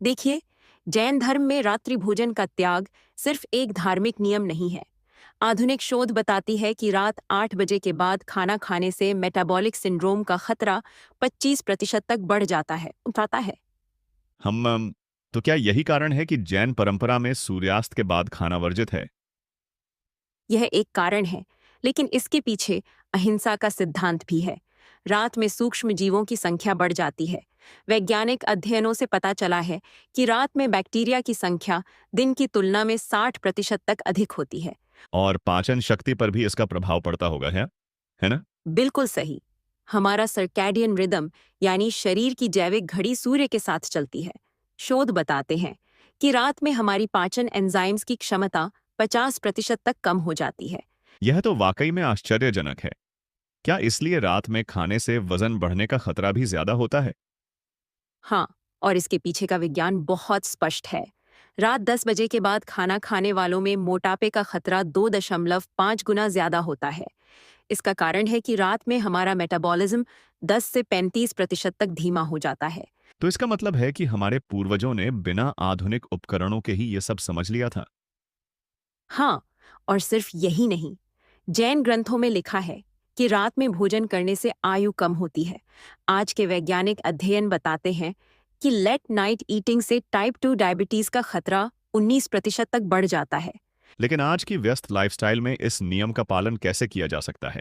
देखिए, जैन धर्म में रात्रि भोजन का त्याग सिर्फ एक धार्मिक नियम नहीं है। आधुनिक शोध बताती है कि रात 8 बजे के बाद खाना खाने से मेटाबॉलिक सिंड्रोम का खतरा 25% तक बढ़ जाता है। हम तो क्या यही कारण है कि जैन परंपरा में सूर्यास्त के बाद खाना वर्जित है? यह एक कारण है, लेकिन इसके पीछे अहिंसा का सिद्धांत भी है। रात में सूक्ष्म जीवों की संख्या बढ़ जाती है। वैज्ञानिक अध्ययनों से पता चला है कि रात में बैक्टीरिया की संख्या दिन की तुलना में 60% तक अधिक होती है। और पाचन शक्ति पर भी इसका प्रभाव पड़ता होगा, है ना? बिल्कुल सही। हमारा सर्कैडियन रिदम यानी शरीर की जैविक घड़ी सूर्य के साथ चलती है। शोध बताते हैं कि रात में हमारी पाचन एंजाइम्स की क्षमता 50% तक कम हो जाती है। यह तो वाकई में आश्चर्यजनक है। क्या इसलिए रात में खाने से वजन बढ़ने का खतरा भी ज्यादा होता है? हाँ, और इसके पीछे का विज्ञान बहुत स्पष्ट है। रात 10 बजे के बाद खाना खाने वालों में मोटापे का खतरा 2.5 गुना ज्यादा होता है। इसका कारण है कि रात में हमारा मेटाबॉलिज्म 10 से 35% तक धीमा हो जाता है। तो इसका मतलब है कि हमारे पूर्वजों ने बिना आधुनिक उपकरणों के ही ये सब समझ लिया था। हाँ, और सिर्फ यही नहीं, जैन ग्रंथों में लिखा है कि रात में भोजन करने से आयु कम होती है। आज के वैज्ञानिक अध्ययन बताते हैं कि लेट नाइट ईटिंग से टाइप 2 डायबिटीज का खतरा 19% तक बढ़ जाता है। लेकिन आज की व्यस्त लाइफस्टाइल में इस नियम का पालन कैसे किया जा सकता है?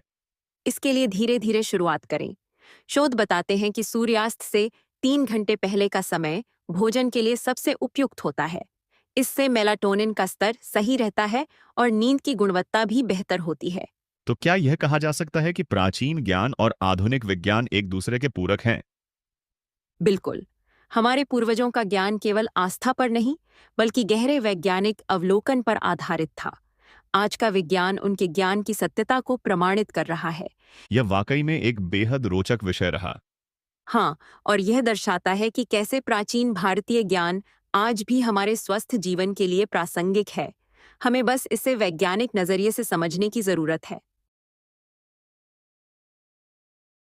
इसके लिए धीरे धीरे शुरुआत करें। शोध बताते हैं कि सूर्यास्त से 3 घंटे पहले का समय भोजन के लिए सबसे उपयुक्त होता है। इससे मेलाटोनिन का स्तर सही रहता है और नींद की गुणवत्ता भी बेहतर होती है। तो क्या यह कहा जा सकता है कि प्राचीन ज्ञान और आधुनिक विज्ञान एक दूसरे के पूरक हैं? बिल्कुल। हमारे पूर्वजों का ज्ञान केवल आस्था पर नहीं, बल्कि गहरे वैज्ञानिक अवलोकन पर आधारित था। आज का विज्ञान उनके ज्ञान की सत्यता को प्रमाणित कर रहा है। यह वाकई में एक बेहद रोचक विषय रहा। हाँ, और यह दर्शाता है कि कैसे प्राचीन भारतीय ज्ञान आज भी हमारे स्वस्थ जीवन के लिए प्रासंगिक है। हमें बस इसे वैज्ञानिक नजरिए से समझने की जरूरत है।